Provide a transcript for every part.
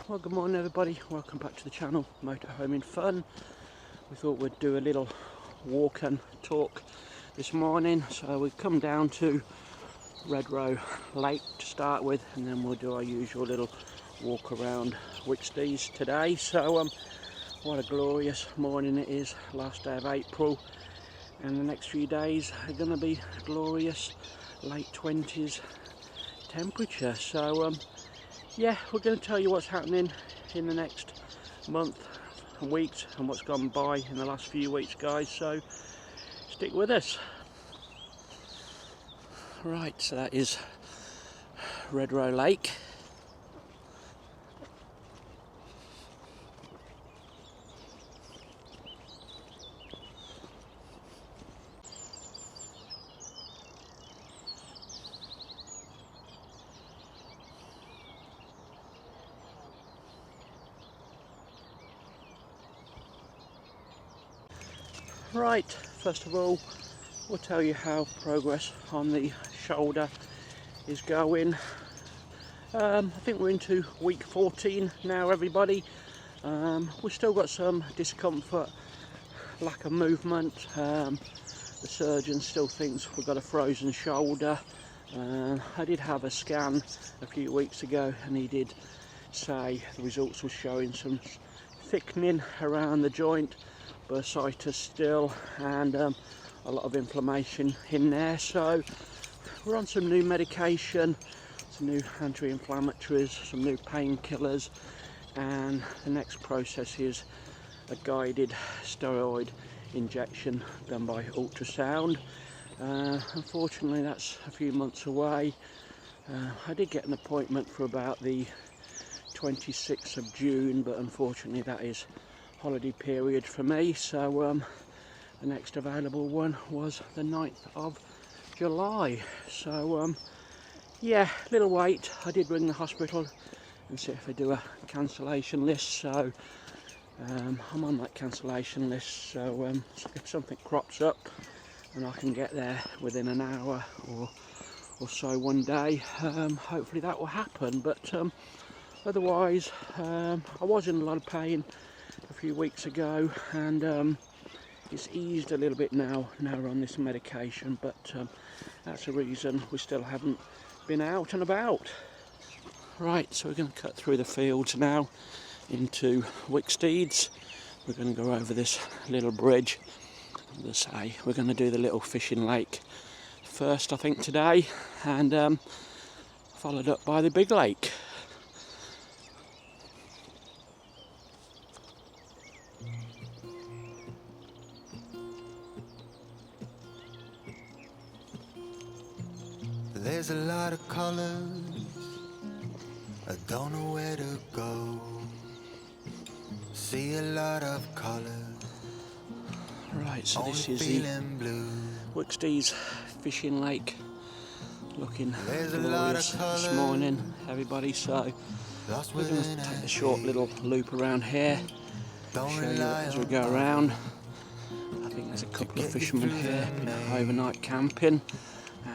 Well, good morning everybody, welcome back to the channel, Motorhome in Fun. We thought we'd do a little walk and talk this morning, so we've come down to Redrow Lake to start with, and then we'll do our usual little walk around Wicksteed today. So what a glorious morning it is, last day of April, and the next few days are going to be glorious late 20s temperature. So yeah, we're going to tell you what's happening in the next month and weeks and what's gone by in the last few weeks, guys, so stick with us. Right, so that is Redrow Lake. Right, first of all, we'll tell you how progress on the shoulder is going. I think we're into week 14 now, everybody. We've still got some discomfort, lack of movement. The surgeon still thinks we've got a frozen shoulder. I did have a scan a few weeks ago and he did say the results were showing some thickening around the joint, bursitis still, and a lot of inflammation in there. So we're on some new medication, some new anti-inflammatories, some new painkillers, and the next process is a guided steroid injection done by ultrasound. Unfortunately that's a few months away. I did get an appointment for about the 26th of June, but unfortunately that is holiday period for me, so the next available one was the 9th of July. So yeah, little wait. I did ring the hospital and see if they do a cancellation list, so I'm on that cancellation list, so if something crops up and I can get there within an hour or so one day, hopefully that will happen. But otherwise, I was in a lot of pain a few weeks ago, and it's eased a little bit now we're on this medication, but that's a reason we still haven't been out and about. Right, so we're going to cut through the fields now into Wicksteeds. We're going to go over this little bridge. As I say, we're going to do the little fishing lake first, I think, today, and followed up by the big lake. There's a lot of colors, I don't know where to go. See a lot of colors. Right, so this is the Wicksteed fishing lake, looking glorious this morning, everybody. So we're going to take a short little loop around here, show you as we go around. I think there's a couple of fishermen here overnight camping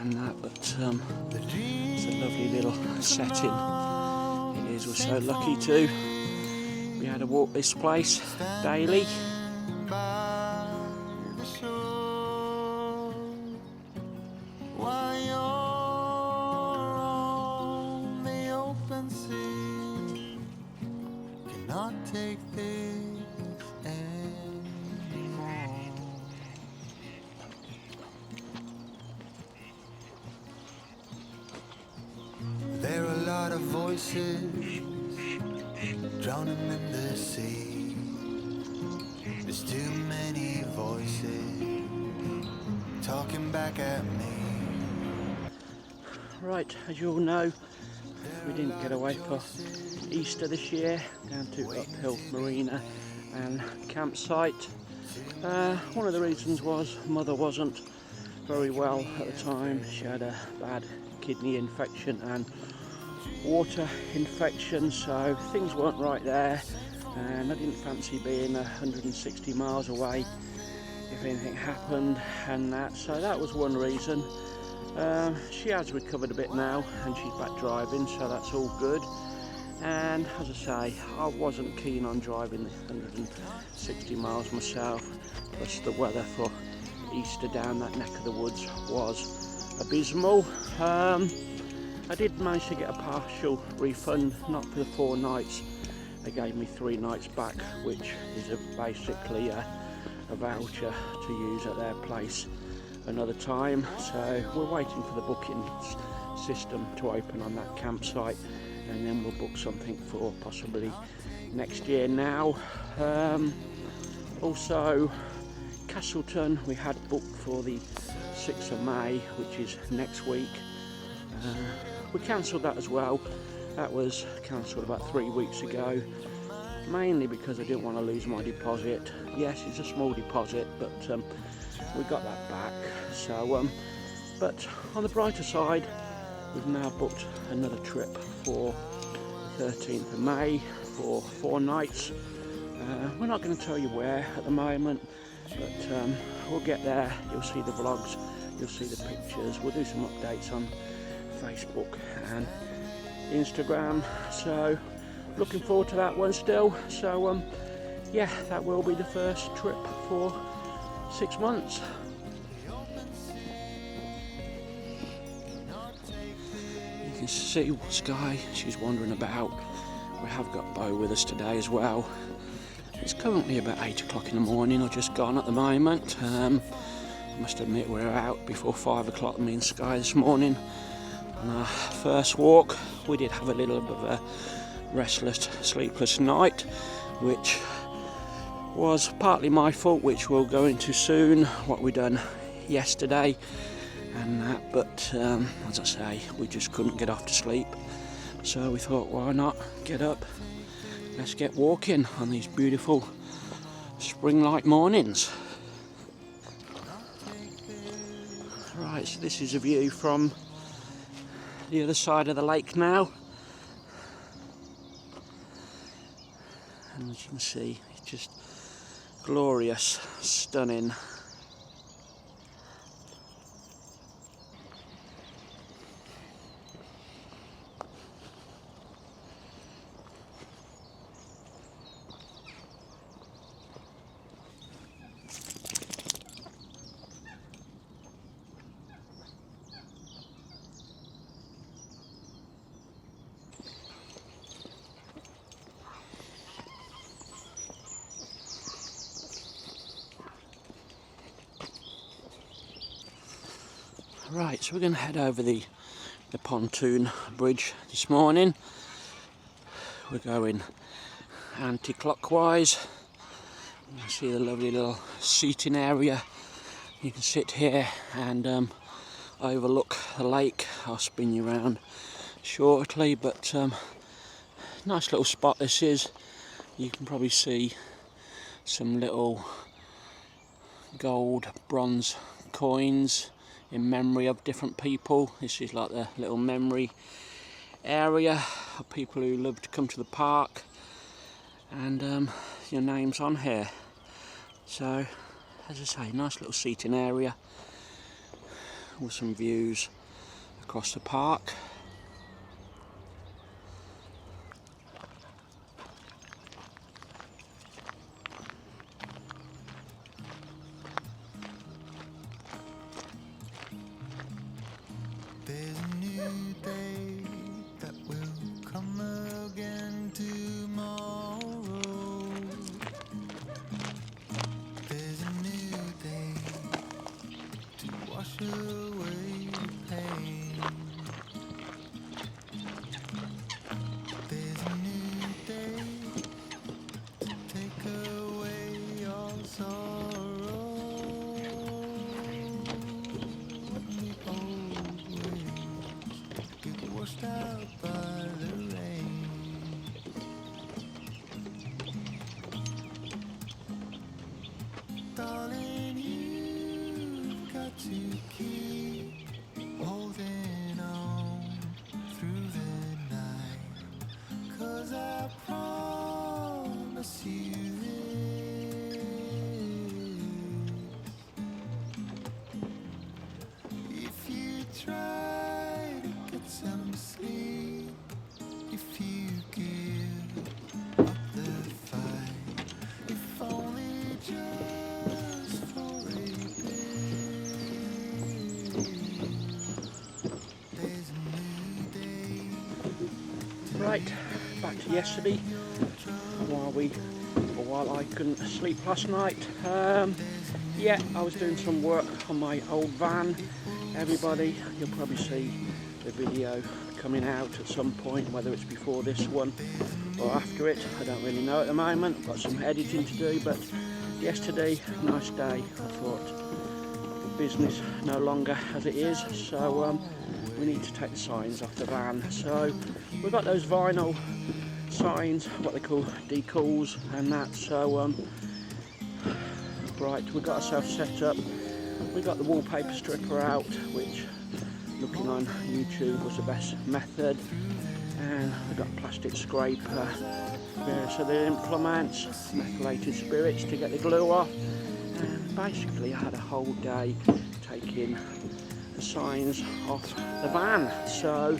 and that, but it's a lovely little setting. It is. We're so lucky to be able to walk this place daily. Take this anymore. There are a lot of voices drowning in the sea. There's too many voices talking back at me. Right, as you all know, we didn't get away for Easter this year, down to Uphill Marina and Campsite. One of the reasons was Mother wasn't very well at the time. She had a bad kidney infection and water infection, so things weren't right there, and I didn't fancy being 160 miles away if anything happened and that, so that was one reason. She has recovered a bit now and she's back driving, so that's all good. And as I say, I wasn't keen on driving the 160 miles myself, plus the weather for Easter down that neck of the woods was abysmal. I did manage to get a partial refund, not for the 4 nights. They gave me 3 nights back, which is basically a voucher to use at their place another time. So we're waiting for the booking system to open on that campsite, and then we'll book something for possibly next year now. Also, Castleton we had booked for the 6th of May, which is next week. We cancelled that as well. That was cancelled about 3 weeks ago, mainly because I didn't want to lose my deposit. Yes, it's a small deposit, but we got that back. So, but on the brighter side, we've now booked another trip for the 13th of May for 4 nights. We're not going to tell you where at the moment, but we'll get there. You'll see the vlogs, you'll see the pictures. We'll do some updates on Facebook and Instagram. So looking forward to that one still. So yeah, that will be the first trip for 6 months. You can see Sky, she's wandering about. We have got Bo with us today as well. It's currently about 8 o'clock in the morning, or just gone at the moment. I must admit we're out before 5 o'clock, me and Sky, this morning. On our first walk, we did have a little bit of a restless, sleepless night, which was partly my fault, which we'll go into soon, what we done yesterday and that, but as I say, we just couldn't get off to sleep, so we thought, why not get up, let's get walking on these beautiful spring-like mornings. Right, so this is a view from the other side of the lake now, and as you can see, it's just glorious, stunning. Right, so we're going to head over the pontoon bridge this morning. We're going anti-clockwise. You can see the lovely little seating area. You can sit here and overlook the lake. I'll spin you around shortly, but nice little spot this is. You can probably see some little gold, bronze coins in memory of different people. This is like the little memory area of people who love to come to the park, and your name's on here. So, as I say, nice little seating area with some views across the park. There's a new day that will come again tomorrow. There's a new day to wash away pain. There's a new day to take away all sorrow. The old ways get washed out by the rain. Darling, you've got to keep holding on through the night, 'cause I promise you this: if you try to get some sleep, if you give Right, back to yesterday. While I couldn't sleep last night. Yeah, I was doing some work on my old van. Everybody, you'll probably see the video coming out at some point, whether it's before this one or after it. I don't really know at the moment. I've got some editing to do, but yesterday, nice day. I thought the business no longer as it is, so we need to take the signs off the van. So we've got those vinyl signs, what they call decals and that. So right, we got ourselves set up. We got the wallpaper stripper out, which looking on YouTube was the best method, and we got a plastic scraper, various other implements, methylated spirits to get the glue off, and basically I had a whole day taking the signs off the van. So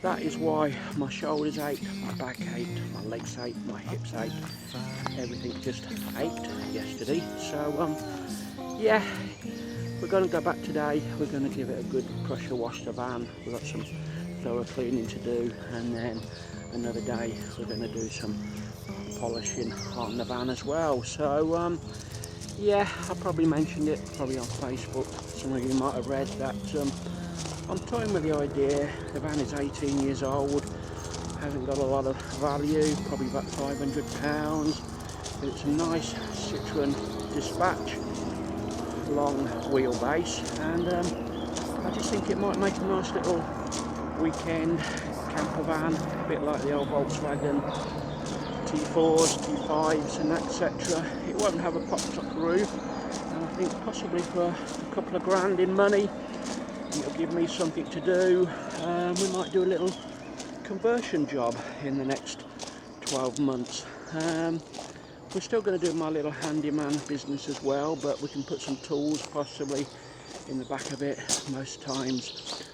that is why my shoulders ached, my back ached, my legs ached, my hips ached, everything just ached yesterday. So yeah, we're going to go back today. We're going to give it a good pressure wash the van. We've got some thorough cleaning to do, and then another day we're going to do some polishing on the van as well. So yeah, I probably mentioned it probably on Facebook. Some of you might have read that I'm toying with the idea. The van is 18 years old, hasn't got a lot of value, probably about £500, but it's a nice Citroen Dispatch, long wheelbase, and I just think it might make a nice little weekend camper van, a bit like the old Volkswagen T4s, T5s and etc. It won't have a pop-top roof, and I think possibly for a couple of grand in money it'll give me something to do. We might do a little conversion job in the next 12 months. We're still going to do my little handyman business as well, but we can put some tools possibly in the back of it. Most times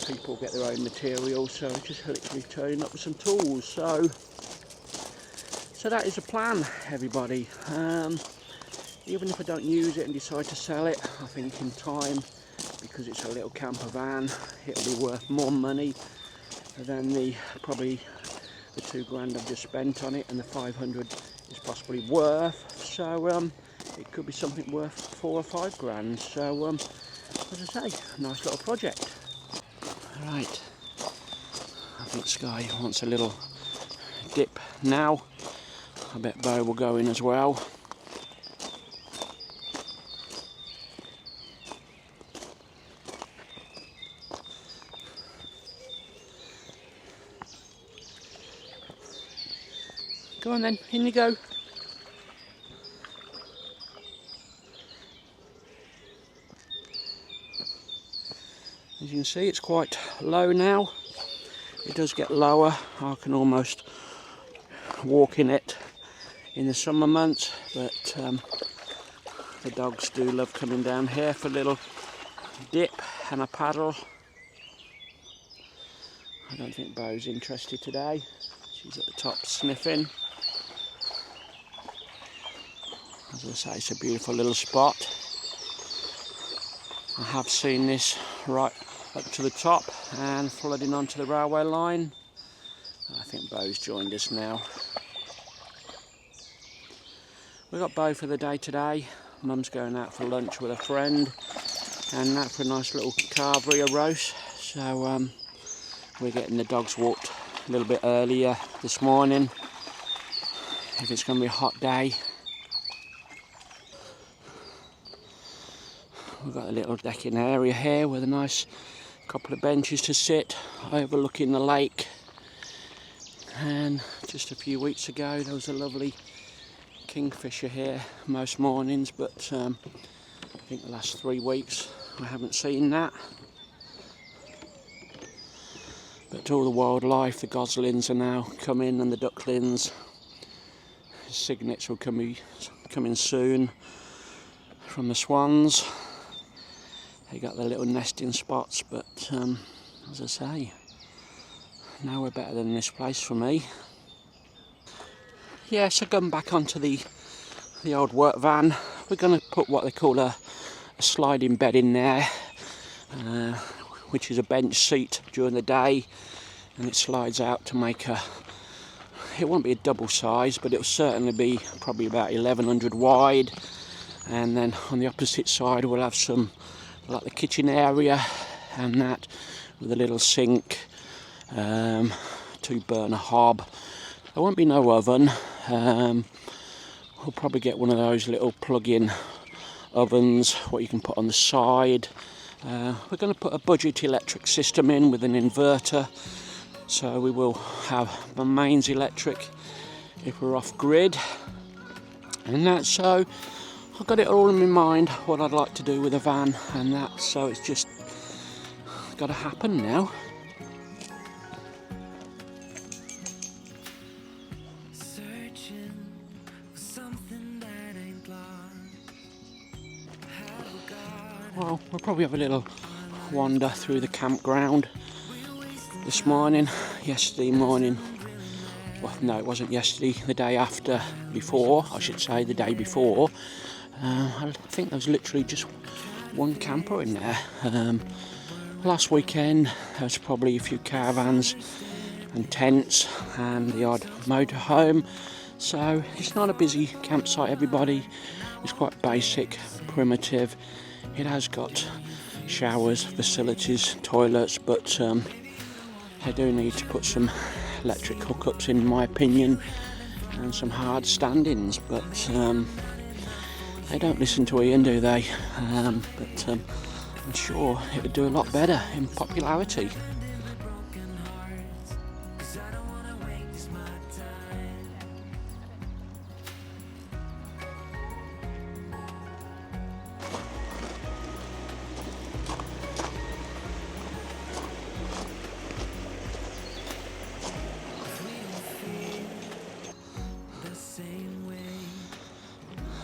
people get their own material, so just literally turning up with some tools. So that is a plan, everybody. Even if I don't use it and decide to sell it, I think in time, because it's a little camper van, it'll be worth more money than probably the 2 grand I've just spent on it, and the 500 is possibly worth. So it could be something worth 4 or 5 grand. So as I say, nice little project. Right, I think Sky wants a little dip now. I bet Bo will go in as well. Go on then, in you go. As you can see, it's quite low now. It does get lower. I can almost walk in it in the summer months, but the dogs do love coming down here for a little dip and a paddle. I don't think Bo's interested today. She's at the top sniffing. As I say, it's a beautiful little spot. I have seen this right up to the top and flooding onto the railway line. I think Bo's joined us now. We've got Bo for the day today. Mum's going out for lunch with a friend, and that for a nice little carvery roast. So we're getting the dogs walked a little bit earlier this morning, if it's going to be a hot day. We've got a little decking area here with a nice couple of benches to sit overlooking the lake. And just a few weeks ago there was a lovely kingfisher here most mornings, but I think the last 3 weeks I haven't seen that. But all the wildlife, the goslings are now coming, and the ducklings. Cygnets will coming soon from the swans. They got their little nesting spots, but as I say, nowhere better than this place for me. Yeah, so going back onto the old work van, we're going to put what they call a sliding bed in there, which is a bench seat during the day, and it slides out to make it won't be a double size, but it'll certainly be probably about 1100 wide. And then on the opposite side we'll have some, like the kitchen area and that, with a little sink, 2-burner hob. There won't be no oven. We'll probably get one of those little plug-in ovens, what you can put on the side. We're going to put a budget electric system in with an inverter, so we will have the mains electric if we're off grid. And that, so I've got it all in my mind what I'd like to do with a van and that, so it's just got to happen now. Well, we'll probably have a little wander through the campground this morning. Yesterday morning, well, no, it wasn't yesterday, the day after, before, I should say, the day before. I think there was literally just one camper in there. Last weekend there was probably a few caravans and tents and the odd motorhome. So it's not a busy campsite, everybody. It's quite basic, primitive. It has got showers, facilities, toilets, but they do need to put some electric hookups in my opinion, and some hard stand-ins, but they don't listen to Ian, do they? But I'm sure it would do a lot better in popularity.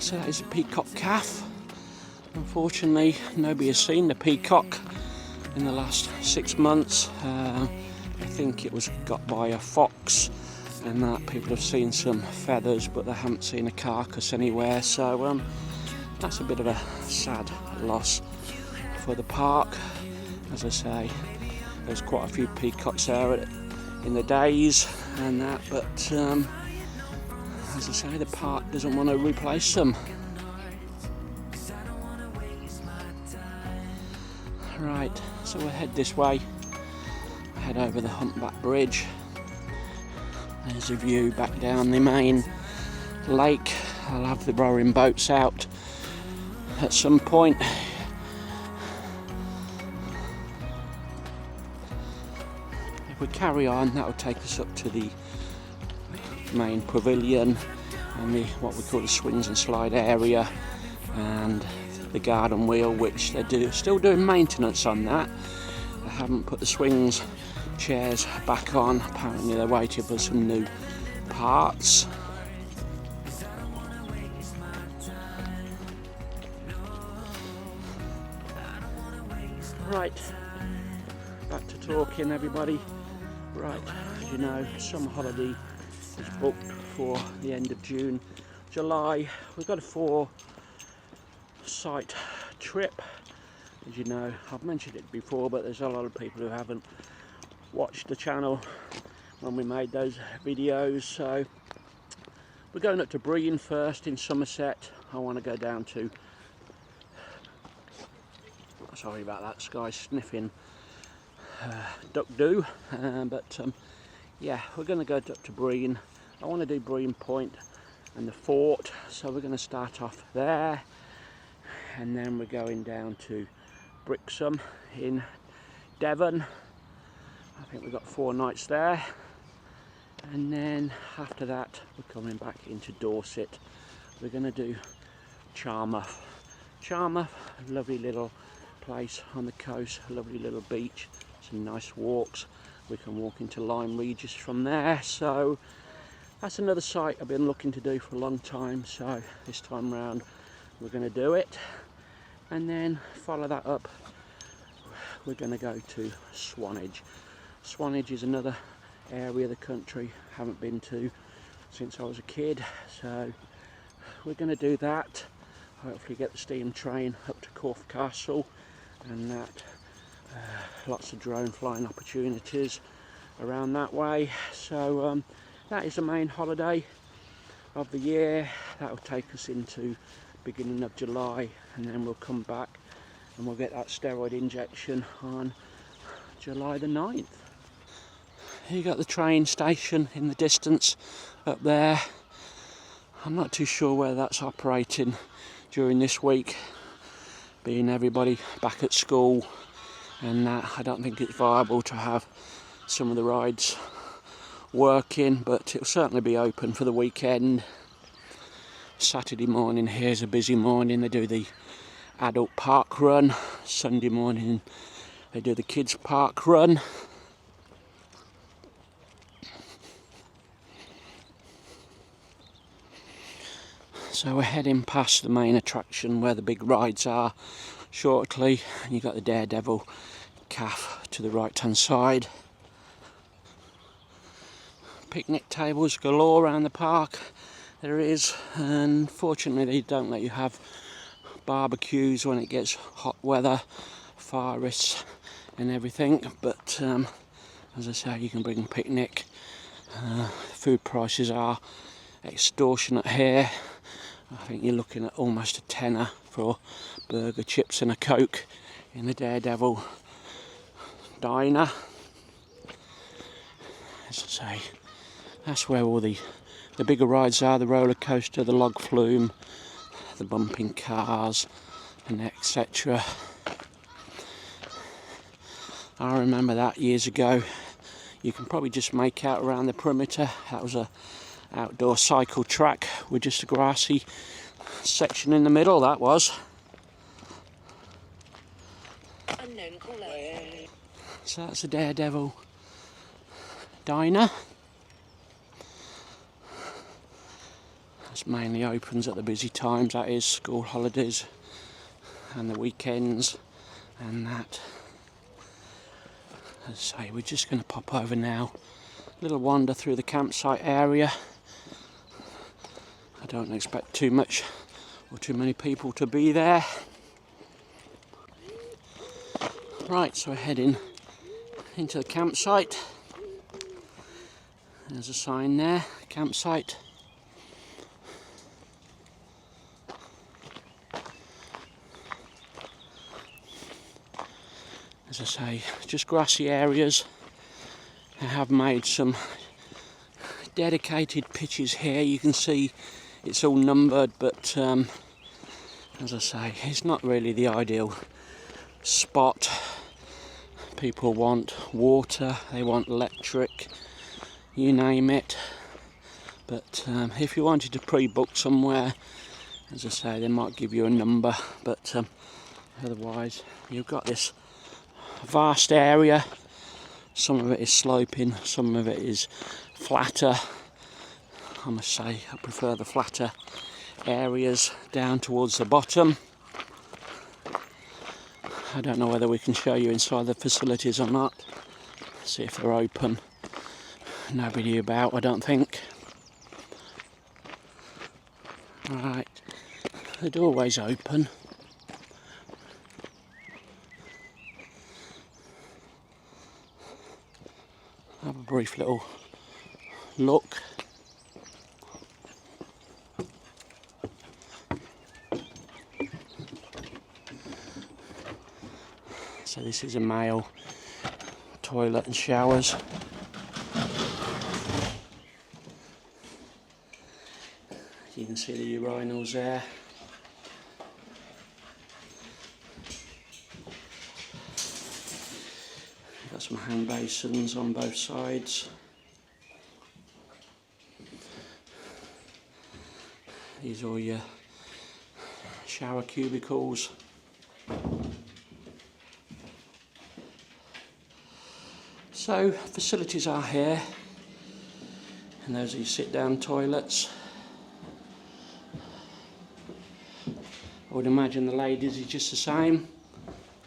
So that is a peacock calf. Unfortunately, nobody has seen the peacock in the last 6 months. I think it was got by a fox, and that people have seen some feathers, but they haven't seen a carcass anywhere. So that's a bit of a sad loss for the park. As I say, there's quite a few peacocks there in the days and that, but as I say, the park doesn't want to replace them. Right, so we'll head this way, head over the Humpback Bridge. There's a view back down the main lake. I'll have the rowing boats out at some point. If we carry on, that will take us up to the main pavilion and the what we call the swings and slide area, and the garden wheel, which they're still doing maintenance on that. They haven't put the swings chairs back on. Apparently they're waiting for some new parts. Right, back to talking, everybody. Right, as you know, summer holiday is booked for the end of June, July. We've got a 4-site trip. As you know, I've mentioned it before, but there's a lot of people who haven't watched the channel when we made those videos. So we're going up to Breen first in Somerset. I want to go down to, sorry about that, Sky sniffing duck do, but yeah, we're going to go up to Breen. I want to do Breen Point and the fort, so we're going to start off there, and then we're going down to Brixham in Devon. I think we've got 4 nights there, and then after that we're coming back into Dorset. We're going to do Charmouth. Charmouth, a lovely little place on the coast, a lovely little beach, some nice walks. We can walk into Lyme Regis from there, so that's another site I've been looking to do for a long time, so this time round we're going to do it. And then follow that up, we're going to go to Swanage. Swanage is another area of the country I haven't been to since I was a kid, so we're going to do that. Hopefully get the steam train up to Corfe Castle and that. Lots of drone flying opportunities, around that way. So that is the main holiday of the year. That will take us into beginning of July, and then we'll come back and we'll get that steroid injection on July the 9th. You got the train station in the distance up there. I'm not too sure whether that's operating during this week, being everybody back at school and that. I don't think it's viable to have some of the rides working, but it'll certainly be open for the weekend. Saturday morning here's a busy morning. They do the adult park run. Sunday morning they do the kids park run. So we're heading past the main attraction where the big rides are shortly, and you've got the Daredevil calf to the right hand side. Picnic tables galore around the park there is, and fortunately they don't let you have barbecues when it gets hot weather, forests and everything, but as I say, you can bring a picnic. Food prices are extortionate here. I think you're looking at almost a tenner for burger, chips and a Coke in the Daredevil diner. As I say, that's where all the bigger rides are, the roller coaster, the log flume, the bumping cars and etc. I remember that years ago. You can probably just make out around the perimeter. That was a outdoor cycle track with just a grassy section in the middle, that was. Unknown caller. So that's the Daredevil diner. That's mainly opens at the busy times, that is school holidays and the weekends and that. As I say, we're just going to pop over now. A little wander through the campsite area. I don't expect too much or too many people to be there. Right, so we're heading into the campsite. There's a sign there, campsite. As I say, just grassy areas. I have made some dedicated pitches here. You can see it's all numbered, but as I say, it's not really the ideal spot. People want water, they want electric, you name it. But if you wanted to pre-book somewhere, as I say, they might give you a number, but otherwise you've got this vast area. Some of it is sloping, some of it is flatter. I must say I prefer the flatter areas down towards the bottom. I don't know whether we can show you inside the facilities or not. See if they're open. Nobody about, I don't think. Right, the doorway's open. Have a brief little look. So this is a male toilet and showers. You can see the urinals there. Got some hand basins on both sides. These are all your shower cubicles. So facilities are here, and those are your sit-down toilets. I would imagine the ladies is just the same.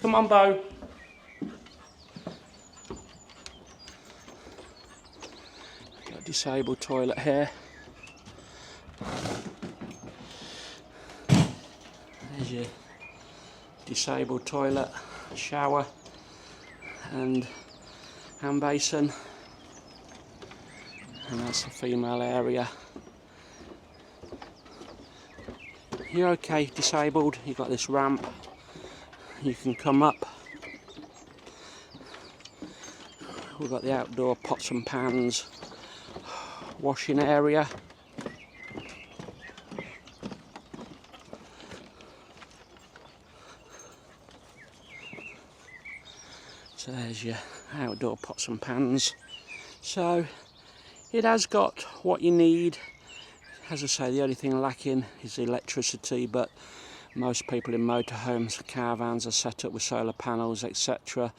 Come on, Bo. Got a disabled toilet here. There's your disabled toilet, shower and hand basin. and that's the female area. You're okay disabled, you've got this ramp, you can come up. We've got the outdoor pots and pans washing area. So there's your outdoor pots and pans. So it has got what you need. As I say, the only thing lacking is the electricity, but most people in motorhomes, caravans are set up with solar panels, etc.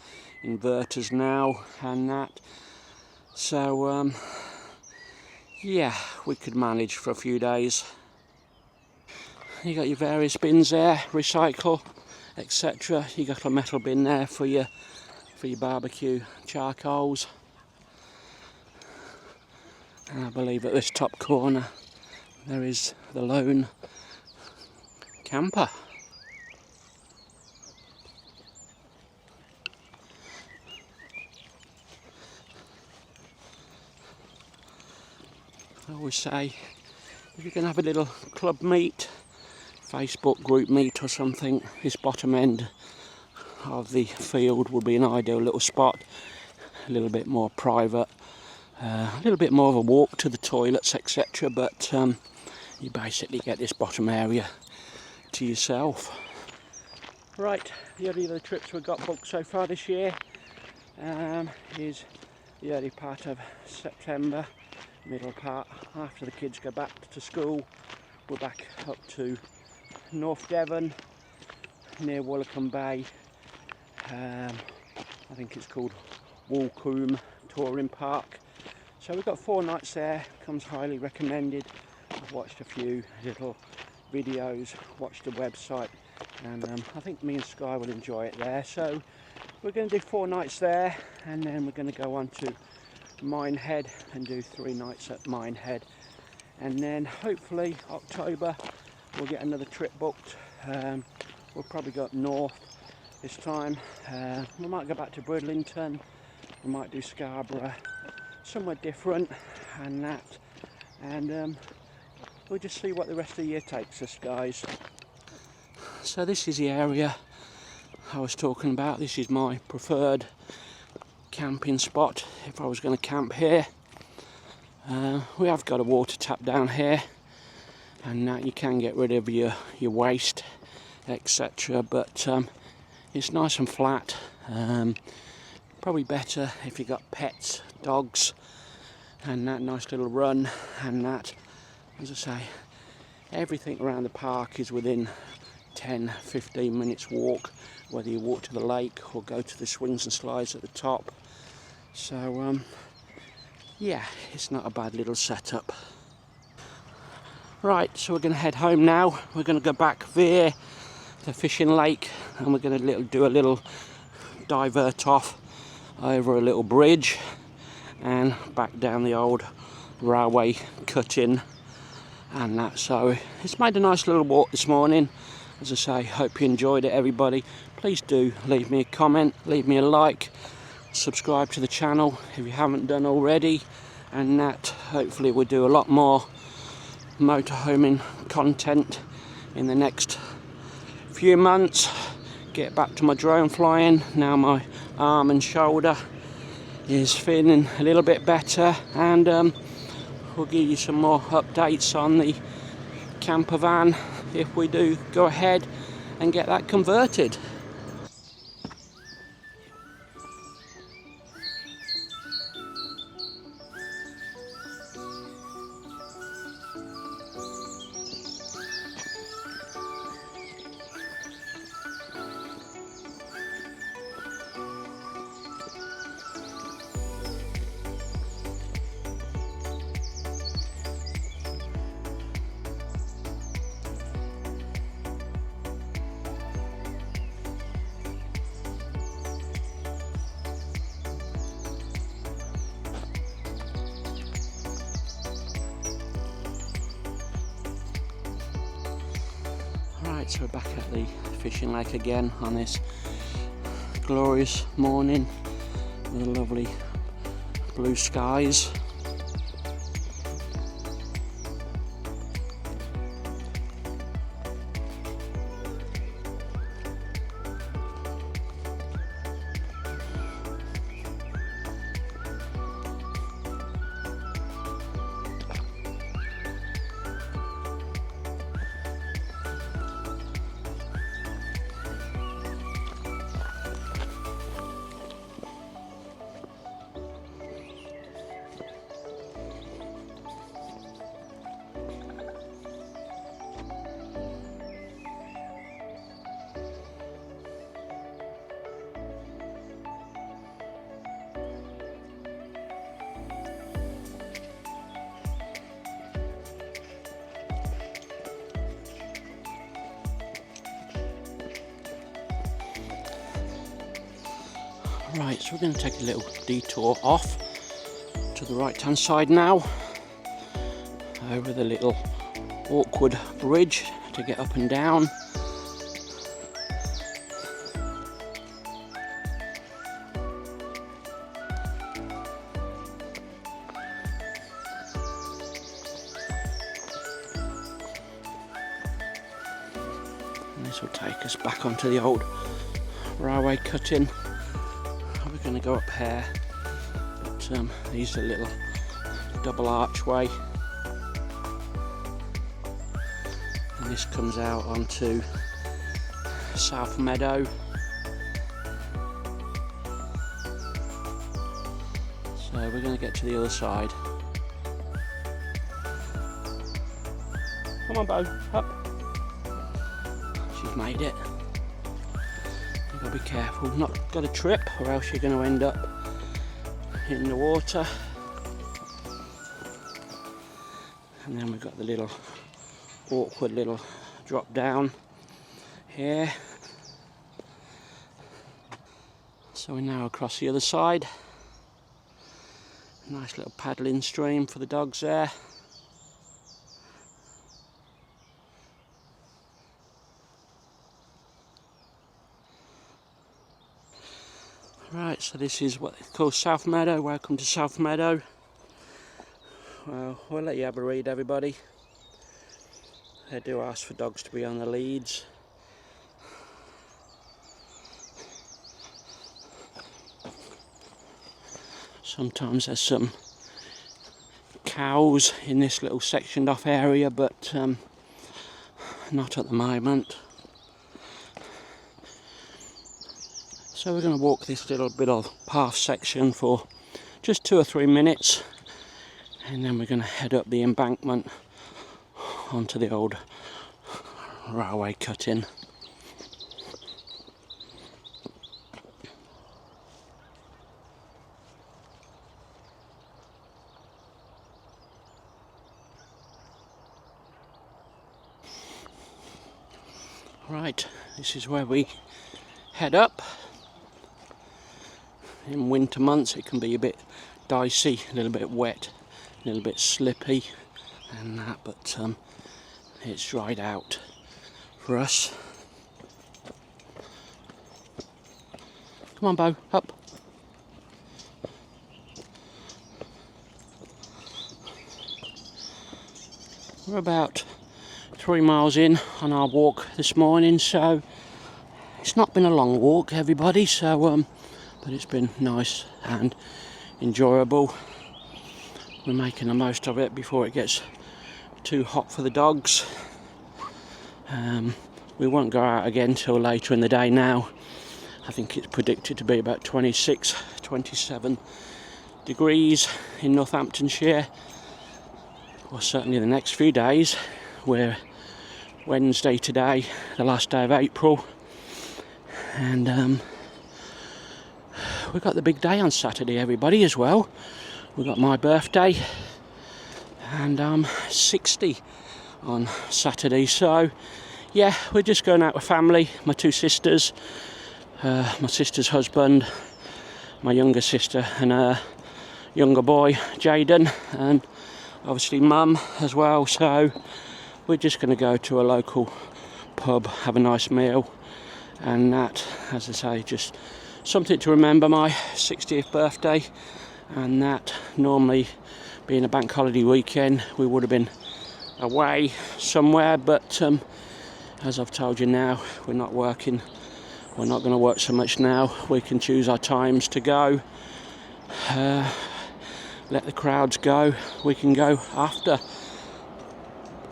Inverters now and that. So yeah, we could manage for a few days. You got your various bins there, recycle, etc. You got a metal bin there for your barbecue charcoals. And I believe at this top corner there is the lone camper. I always say, if you can have a little club meet, Facebook group meet or something, this bottom end of the field would be an ideal little spot. A little bit more private, a little bit more of a walk to the toilets, etc. But you basically get this bottom area to yourself. Right, the only other trips we've got booked so far this year is the early part of September, middle part, after the kids go back to school. We're back up to North Devon, near Woolacombe Bay. I think it's called Woolcombe Touring Park. So we've got 4 nights there, comes highly recommended. I've watched a few little videos, watched the website, and I think me and Sky will enjoy it there. So we're going to do 4 nights there, and then we're going to go on to Minehead and do 3 nights at Minehead, and then hopefully October we'll get another trip booked. We'll probably go up north this time. We might go back to Bridlington, we might do Scarborough, somewhere different and that, and we'll just see what the rest of the year takes us, guys. So this is the area I was talking about. This is my preferred camping spot if I was going to camp here. We have got a water tap down here, and that you can get rid of your waste, etc. But it's nice and flat. Probably better if you got pets, dogs, and that nice little run and that. As I say, everything around the park is within 10-15 minutes walk, whether you walk to the lake or go to the swings and slides at the top. So yeah, it's not a bad little setup. Right, so we're going to head home now. We're going to go back via the fishing lake, and we're going to do a little divert off over a little bridge and back down the old railway cut-in and that. So it's made a nice little walk this morning. As I say, hope you enjoyed it, everybody. Please do leave me a comment, leave me a like, subscribe to the channel if you haven't done already, and that hopefully we'll do a lot more motorhoming content in the next few months. Get back to my drone flying. Now my arm and shoulder is feeling a little bit better, and we'll give you some more updates on the camper van if we do go ahead and get that converted. So we're back at the fishing lake again on this glorious morning with lovely blue skies. Right, so we're going to take a little detour off to the right hand side now, over the little awkward bridge to get up and down. And this will take us back onto the old railway cutting. We're going to go up here, but these are a little double archway, and this comes out onto South Meadow. So we're going to get to the other side. Come on, Bo, up. She's made it. You've got to be careful, not got to trip, or else you're going to end up in the water. And then we've got the little awkward little drop down here. So we're now across the other side. Nice little paddling stream for the dogs there. Right, so this is what they call South Meadow. Welcome to South Meadow. Well, we'll let you have a read, everybody. They do ask for dogs to be on the leads. Sometimes there's some cows in this little sectioned off area, but not at the moment. So we're going to walk this little bit of path section for just 2 or 3 minutes, and then we're going to head up the embankment onto the old railway cutting. Right, this is where we head up. In winter months it can be a bit dicey, a little bit wet, a little bit slippy and that, but it's dried out for us. Come on, Bo, up. We're about 3 miles in on our walk this morning, so it's not been a long walk, everybody, so but it's been nice and enjoyable. We're making the most of it before it gets too hot for the dogs. We won't go out again till later in the day now. I think it's predicted to be about 26, 27 degrees in Northamptonshire. Well, certainly the next few days. We're Wednesday today, the last day of April, and we've got the big day on Saturday, everybody, as well. We've got my birthday, and I'm 60 on Saturday, so yeah, we're just going out with family, my 2 sisters, my sister's husband, my younger sister and her younger boy, Jaden, and obviously Mum as well. So we're just going to go to a local pub, have a nice meal, and that, as I say, just something to remember my 60th birthday. And that, normally being a bank holiday weekend, we would have been away somewhere, but as I've told you now, we're not working, we're not going to work so much now. We can choose our times to go, let the crowds go, we can go after.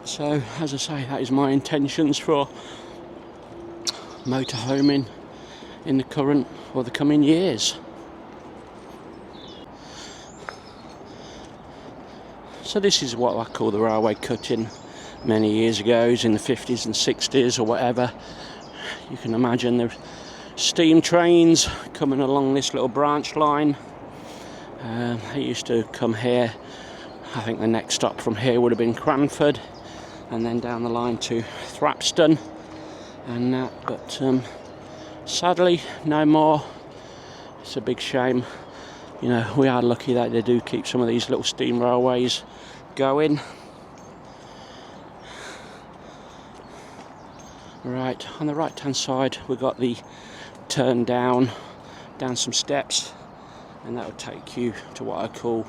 So, as I say, that is my intentions for motorhoming in the current or the coming years. So this is what I call the railway cutting. Many years ago, in the 50s and 60s or whatever, you can imagine the steam trains coming along this little branch line. It used to come here. I think the next stop from here would have been Cranford, and then down the line to Thrapston and that, but sadly no more It's a big shame. You know, we are lucky that they do keep some of these little steam railways going. Right, on the right hand side we've got the turn down some steps, and that will take you to what I call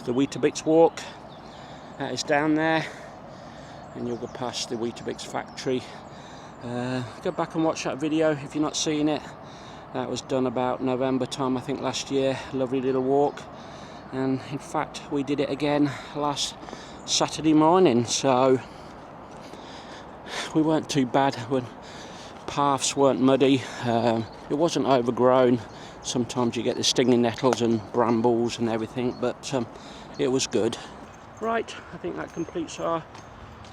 the Weetabix walk. That is down there, and you'll go past the Weetabix factory. Go back and watch that video if you're not seeing it. That was done about November time, I think, last year. Lovely little walk, and in fact we did it again last Saturday morning, so we weren't too bad. When paths weren't muddy, it wasn't overgrown. Sometimes you get the stinging nettles and brambles and everything, but it was good. Right, I think that completes our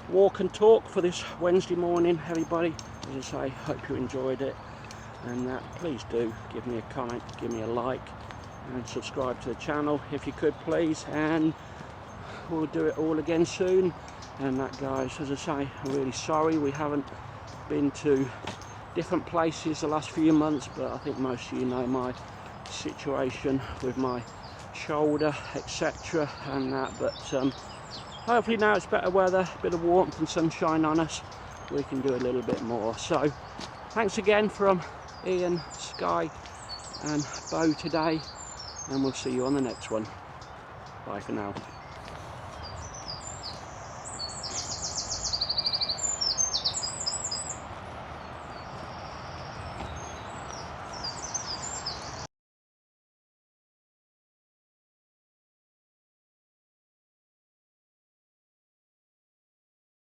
walk and talk for this Wednesday morning, everybody. As I say, hope you enjoyed it, and please do give me a comment, give me a like, and subscribe to the channel if you could, please. And we'll do it all again soon. And that, guys, as I say, I'm really sorry we haven't been to different places the last few months, but I think most of you know my situation with my shoulder, etc. and that. But hopefully now it's better weather, a bit of warmth and sunshine on us, we can do a little bit more. So thanks again from Ian, Sky and Bo today, and we'll see you on the next one. Bye for now.